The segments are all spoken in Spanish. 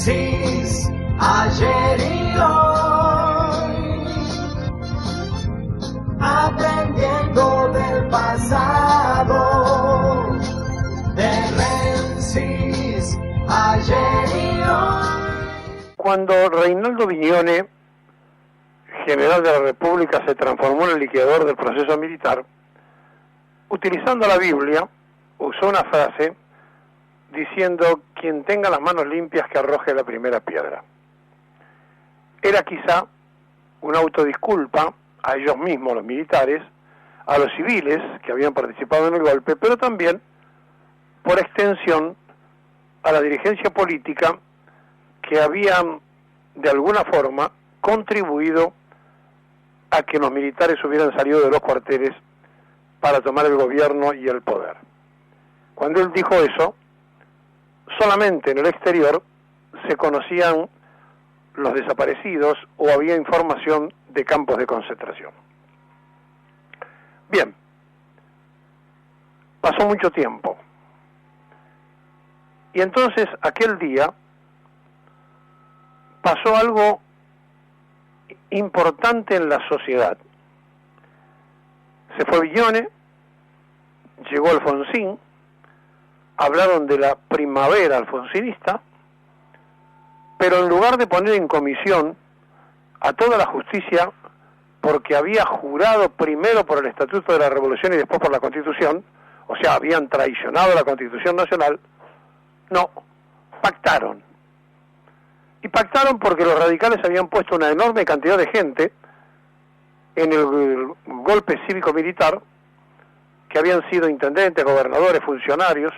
Rensis, ayer y hoy, aprendiendo del pasado. De Rensis, ayer y hoy. Cuando Reinaldo Vignone, general de la República, se transformó en el liquidador del proceso militar, utilizando la Biblia, usó una frase diciendo: quien tenga las manos limpias que arroje la primera piedra. Era quizá una autodisculpa a ellos mismos, los militares, a los civiles que habían participado en el golpe, pero también, por extensión, a la dirigencia política que habían, de alguna forma, contribuido a que los militares hubieran salido de los cuarteles para tomar el gobierno y el poder. Cuando él dijo eso, solamente en el exterior se conocían los desaparecidos o había información de campos de concentración. Bien, pasó mucho tiempo. Y entonces aquel día pasó algo importante en la sociedad. Se fue Vignone, llegó Alfonsín, hablaron de la primavera alfonsinista, pero en lugar de poner en comisión a toda la justicia, porque había jurado primero por el Estatuto de la Revolución y después por la Constitución, o sea, habían traicionado la Constitución Nacional, no, pactaron. Y pactaron porque los radicales habían puesto una enorme cantidad de gente en el golpe cívico-militar, que habían sido intendentes, gobernadores, funcionarios,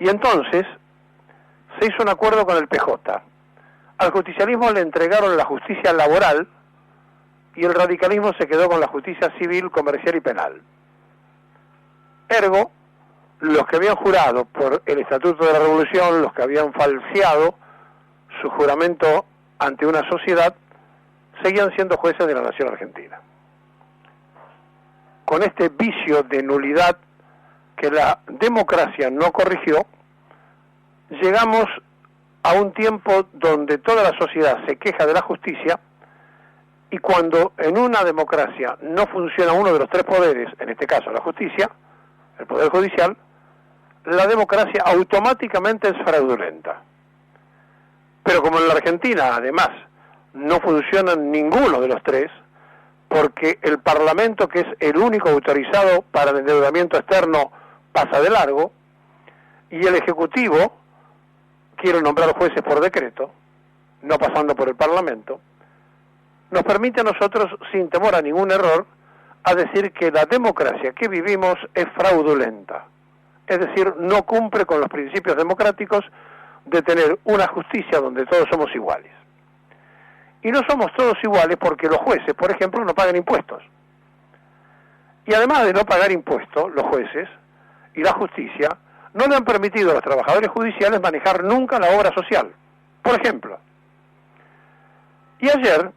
y entonces se hizo un acuerdo con el PJ. Al justicialismo le entregaron la justicia laboral y el radicalismo se quedó con la justicia civil, comercial y penal. Ergo, los que habían jurado por el Estatuto de la Revolución, los que habían falseado su juramento ante una sociedad, seguían siendo jueces de la nación argentina. Con este vicio de nulidad que la democracia no corrigió, llegamos a un tiempo donde toda la sociedad se queja de la justicia, y cuando en una democracia no funciona uno de los tres poderes, en este caso la justicia, el poder judicial, la democracia automáticamente es fraudulenta. Pero como en la Argentina, además, no funcionan ninguno de los tres, porque el Parlamento, que es el único autorizado para el endeudamiento externo, pasa de largo, y el Ejecutivo quiere nombrar jueces por decreto, no pasando por el Parlamento, nos permite a nosotros, sin temor a ningún error, a decir que la democracia que vivimos es fraudulenta. Es decir, no cumple con los principios democráticos de tener una justicia donde todos somos iguales. Y no somos todos iguales porque los jueces, por ejemplo, no pagan impuestos. Y además de no pagar impuestos, los jueces y la justicia no le han permitido a los trabajadores judiciales manejar nunca la obra social. Por ejemplo. Y ayer,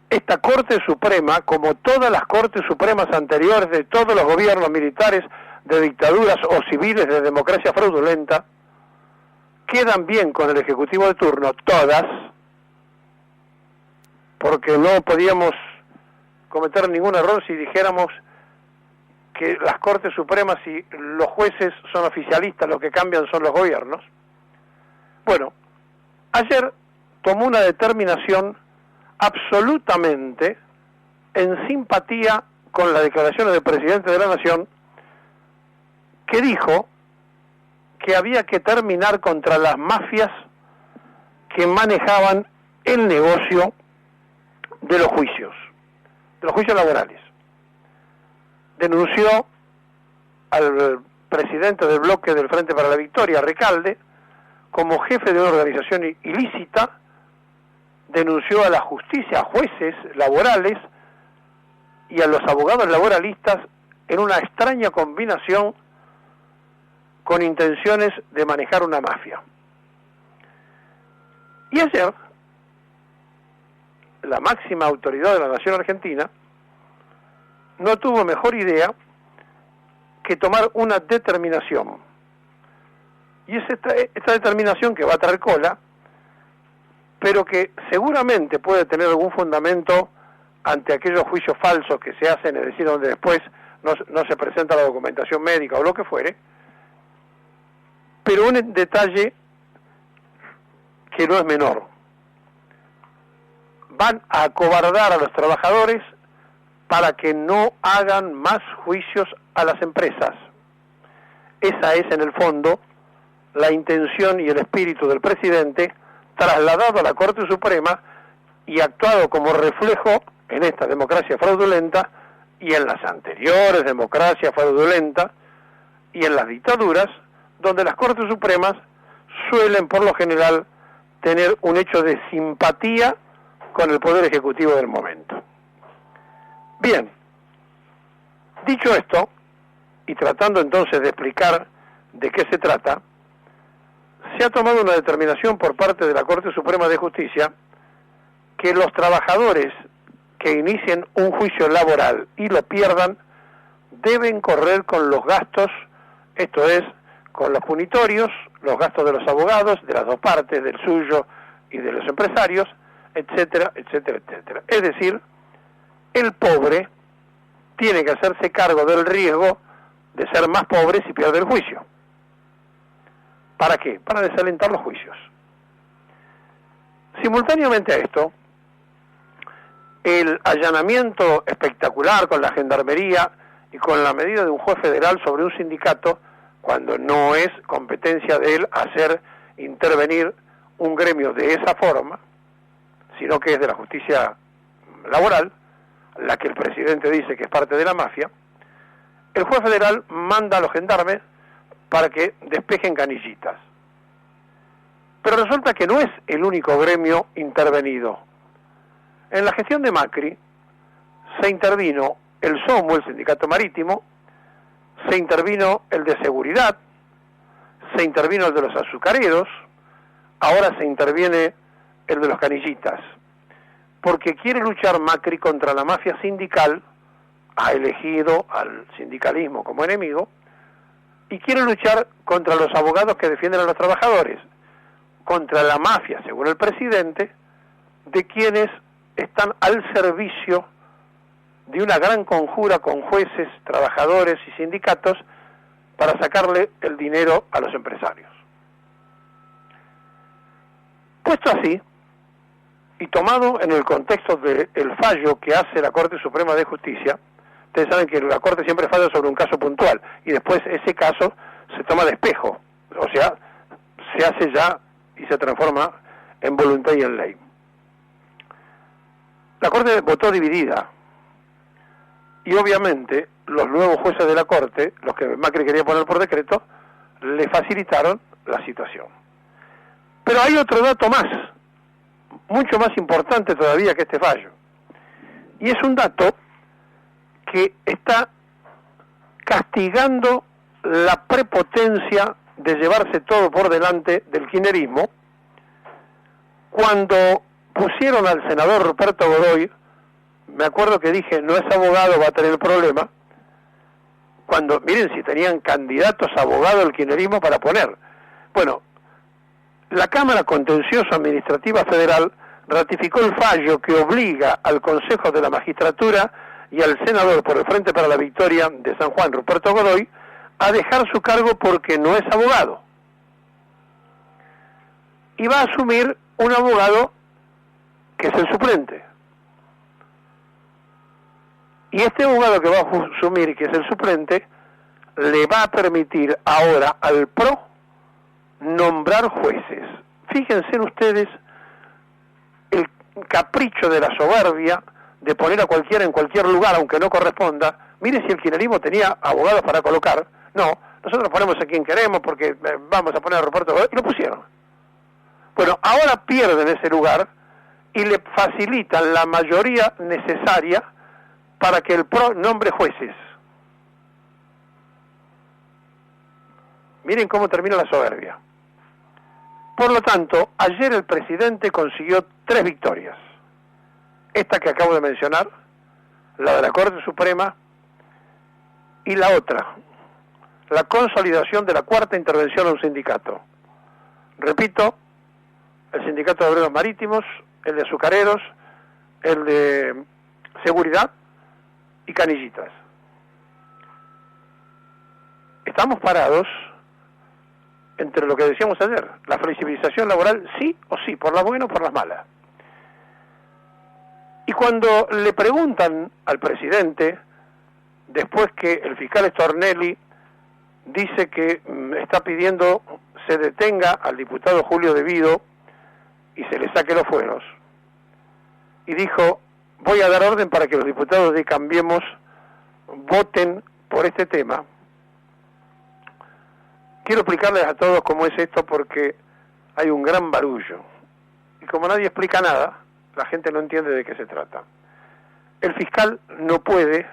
esta Corte Suprema, como todas las Cortes Supremas anteriores de todos los gobiernos militares, de dictaduras o civiles de democracia fraudulenta, quedan bien con el Ejecutivo de turno, todas, porque no podíamos cometer ningún error si dijéramos que las Cortes Supremas y los jueces son oficialistas, lo que cambian son los gobiernos. Bueno, ayer tomó una determinación absolutamente en simpatía con las declaraciones del presidente de la Nación, que dijo que había que terminar contra las mafias que manejaban el negocio de los juicios laborales. Denunció al presidente del bloque del Frente para la Victoria, Recalde, como jefe de una organización ilícita, denunció a la justicia, a jueces laborales y a los abogados laboralistas en una extraña combinación con intenciones de manejar una mafia. Y ayer, la máxima autoridad de la nación argentina no tuvo mejor idea que tomar una determinación. Y es esta determinación que va a traer cola, pero que seguramente puede tener algún fundamento ante aquellos juicios falsos que se hacen, es decir, donde después no se presenta la documentación médica o lo que fuere, pero un detalle que no es menor. Van a acobardar a los trabajadores para que no hagan más juicios a las empresas. Esa es, en el fondo, la intención y el espíritu del presidente, trasladado a la Corte Suprema y actuado como reflejo en esta democracia fraudulenta y en las anteriores democracias fraudulentas y en las dictaduras, donde las Cortes Supremas suelen, por lo general, tener un hecho de simpatía con el Poder Ejecutivo del momento. Bien, dicho esto, y tratando entonces de explicar de qué se trata, se ha tomado una determinación por parte de la Corte Suprema de Justicia que los trabajadores que inicien un juicio laboral y lo pierdan deben correr con los gastos, esto es, con los punitorios, los gastos de los abogados, de las dos partes, del suyo y de los empresarios, etcétera, etcétera, etcétera. Es decir, el pobre tiene que hacerse cargo del riesgo de ser más pobre si pierde el juicio. ¿Para qué? Para desalentar los juicios. Simultáneamente a esto, el allanamiento espectacular con la gendarmería y con la medida de un juez federal sobre un sindicato, cuando no es competencia de él hacer intervenir un gremio de esa forma, sino que es de la justicia laboral, la que el presidente dice que es parte de la mafia, el juez federal manda a los gendarmes para que despejen canillitas. Pero resulta que no es el único gremio intervenido. En la gestión de Macri se intervino el SOMU, el Sindicato Marítimo, se intervino el de Seguridad, se intervino el de los azucareros, ahora se interviene el de los canillitas, porque quiere luchar Macri contra la mafia sindical, ha elegido al sindicalismo como enemigo, y quiere luchar contra los abogados que defienden a los trabajadores, contra la mafia, según el presidente, de quienes están al servicio de una gran conjura con jueces, trabajadores y sindicatos para sacarle el dinero a los empresarios. Puesto así, y tomado en el contexto del fallo que hace la Corte Suprema de Justicia, ustedes saben que la Corte siempre falla sobre un caso puntual, y después ese caso se toma de espejo, o sea, se hace ya y se transforma en voluntad y en ley. La Corte votó dividida, y obviamente los nuevos jueces de la Corte, los que Macri quería poner por decreto, le facilitaron la situación. Pero hay otro dato más, mucho más importante todavía que este fallo, y es un dato que está castigando la prepotencia de llevarse todo por delante del kirchnerismo, cuando pusieron al senador Ruperto Godoy, me acuerdo que dije, no es abogado, va a tener problema, cuando, miren si tenían candidatos a abogado del kirchnerismo para poner. Bueno, la Cámara Contencioso Administrativa Federal ratificó el fallo que obliga al Consejo de la Magistratura y al senador por el Frente para la Victoria de San Juan, Ruperto Godoy, a dejar su cargo porque no es abogado. Y va a asumir un abogado que es el suplente. Y este abogado que va a asumir, que es el suplente, le va a permitir ahora al PRO nombrar jueces. Fíjense ustedes el capricho de la soberbia de poner a cualquiera en cualquier lugar, aunque no corresponda. Mire si el kirchnerismo tenía abogados para colocar. No, nosotros ponemos a quien queremos porque vamos a poner a Ruperto Godoy, y lo pusieron. Bueno, ahora pierden ese lugar y le facilitan la mayoría necesaria para que el PRO nombre jueces. Miren cómo termina la soberbia. Por lo tanto, ayer el presidente consiguió 3 victorias. Esta que acabo de mencionar, la de la Corte Suprema, y la otra, la consolidación de la cuarta intervención a un sindicato. Repito, el Sindicato de Obreros Marítimos, el de Azucareros, el de Seguridad y Canillitas. Estamos parados entre lo que decíamos ayer, la flexibilización laboral sí o sí, por las buenas o por las malas. Y cuando le preguntan al presidente, después que el fiscal Stornelli dice que está pidiendo se detenga al diputado Julio De Vido y se le saque los fueros, y dijo, voy a dar orden para que los diputados de Cambiemos voten por este tema. Quiero explicarles a todos cómo es esto porque hay un gran barullo. Y como nadie explica nada, la gente no entiende de qué se trata. El fiscal no puede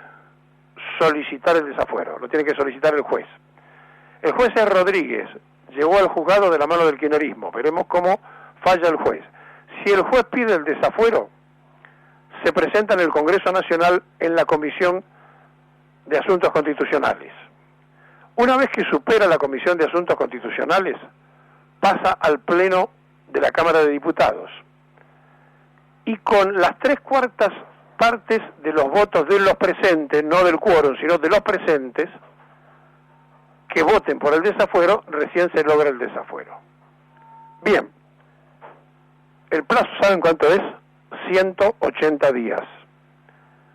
solicitar el desafuero, lo tiene que solicitar el juez. El juez es Rodríguez, llegó al juzgado de la mano del kirchnerismo, veremos cómo falla el juez. Si el juez pide el desafuero, se presenta en el Congreso Nacional en la Comisión de Asuntos Constitucionales. Una vez que supera la Comisión de Asuntos Constitucionales, pasa al Pleno de la Cámara de Diputados. Y con las 3/4 partes de los votos de los presentes, no del quórum, sino de los presentes, que voten por el desafuero, recién se logra el desafuero. Bien, el plazo, ¿saben cuánto es? 180 días.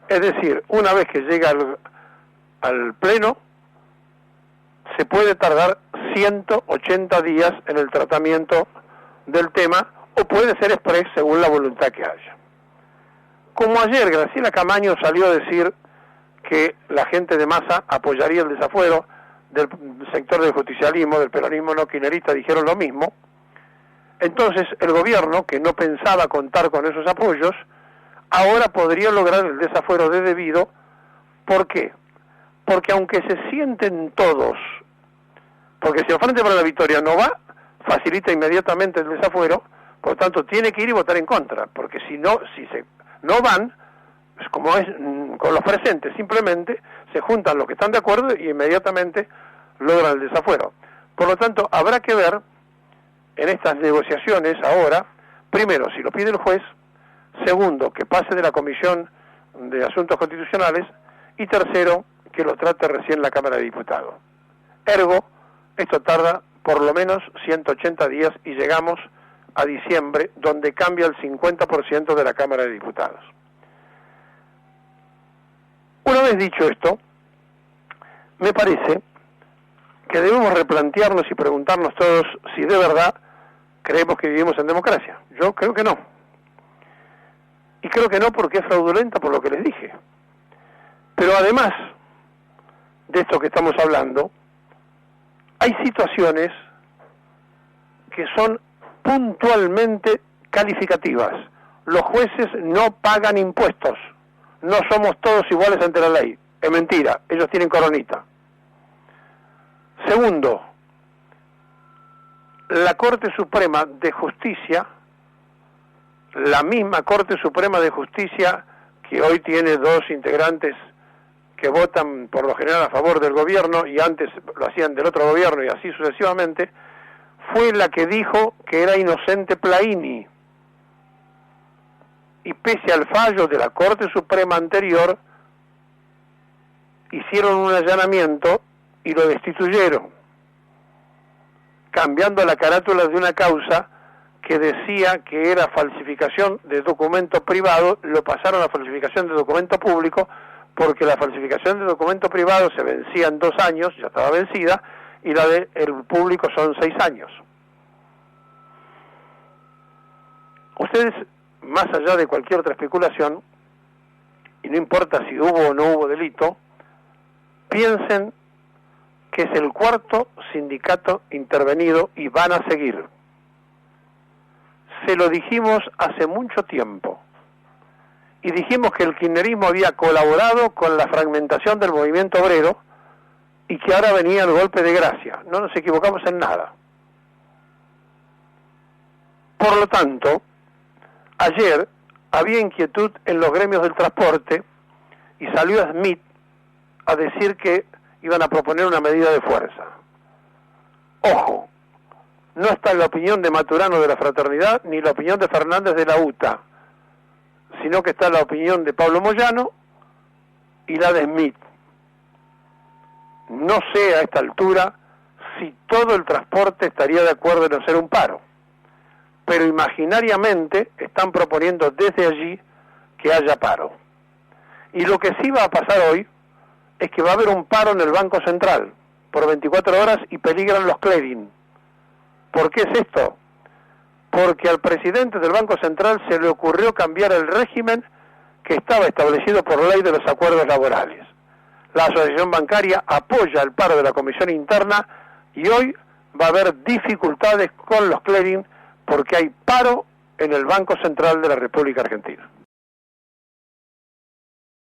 Es decir, una vez que llega al Pleno, se puede tardar 180 días en el tratamiento del tema, o puede ser express según la voluntad que haya. Como ayer Graciela Camaño salió a decir que la gente de Massa apoyaría el desafuero, del sector del justicialismo, del peronismo no kirchnerista dijeron lo mismo, entonces el gobierno, que no pensaba contar con esos apoyos, ahora podría lograr el desafuero de De Vido. ¿Por qué? Porque aunque se sienten todos, porque si el Frente para la Victoria no va, facilita inmediatamente el desafuero, por lo tanto tiene que ir y votar en contra, porque si no van, pues como es con los presentes, simplemente se juntan los que están de acuerdo y inmediatamente logran el desafuero. Por lo tanto, habrá que ver en estas negociaciones ahora, primero, si lo pide el juez, segundo, que pase de la Comisión de Asuntos Constitucionales, y tercero, que lo trate recién la Cámara de Diputados. Ergo, esto tarda por lo menos 180 días y llegamos a diciembre, donde cambia el 50% de la Cámara de Diputados. Una vez dicho esto, me parece que debemos replantearnos y preguntarnos todos si de verdad creemos que vivimos en democracia. Yo creo que no. Y creo que no porque es fraudulenta por lo que les dije. Pero además de esto que estamos hablando, hay situaciones que son puntualmente calificativas. Los jueces no pagan impuestos. No somos todos iguales ante la ley. Es mentira, ellos tienen coronita. Segundo, la Corte Suprema de Justicia, la misma Corte Suprema de Justicia que hoy tiene 2 integrantes que votan por lo general a favor del gobierno y antes lo hacían del otro gobierno y así sucesivamente, fue la que dijo que era inocente Plaini. Y pese al fallo de la Corte Suprema anterior, hicieron un allanamiento y lo destituyeron, cambiando la carátula de una causa que decía que era falsificación de documento privado, lo pasaron a falsificación de documento público, porque la falsificación de documento privado se vencía en 2 años, ya estaba vencida, y la del público son 6 años. Ustedes, más allá de cualquier otra especulación, y no importa si hubo o no hubo delito, piensen que es el 4º sindicato intervenido y van a seguir. Se lo dijimos hace mucho tiempo. Y dijimos que el kirchnerismo había colaborado con la fragmentación del movimiento obrero y que ahora venía el golpe de gracia. No nos equivocamos en nada. Por lo tanto, ayer había inquietud en los gremios del transporte y salió Smith a decir que iban a proponer una medida de fuerza. Ojo, no está la opinión de Maturano de la Fraternidad, ni la opinión de Fernández de la UTA, sino que está la opinión de Pablo Moyano y la de Smith. No sé a esta altura si todo el transporte estaría de acuerdo en hacer un paro, pero imaginariamente están proponiendo desde allí que haya paro. Y lo que sí va a pasar hoy es que va a haber un paro en el Banco Central por 24 horas y peligran los clearing. ¿Por qué es esto? Porque al presidente del Banco Central se le ocurrió cambiar el régimen que estaba establecido por ley de los acuerdos laborales. La Asociación Bancaria apoya el paro de la Comisión Interna y hoy va a haber dificultades con los clearing porque hay paro en el Banco Central de la República Argentina.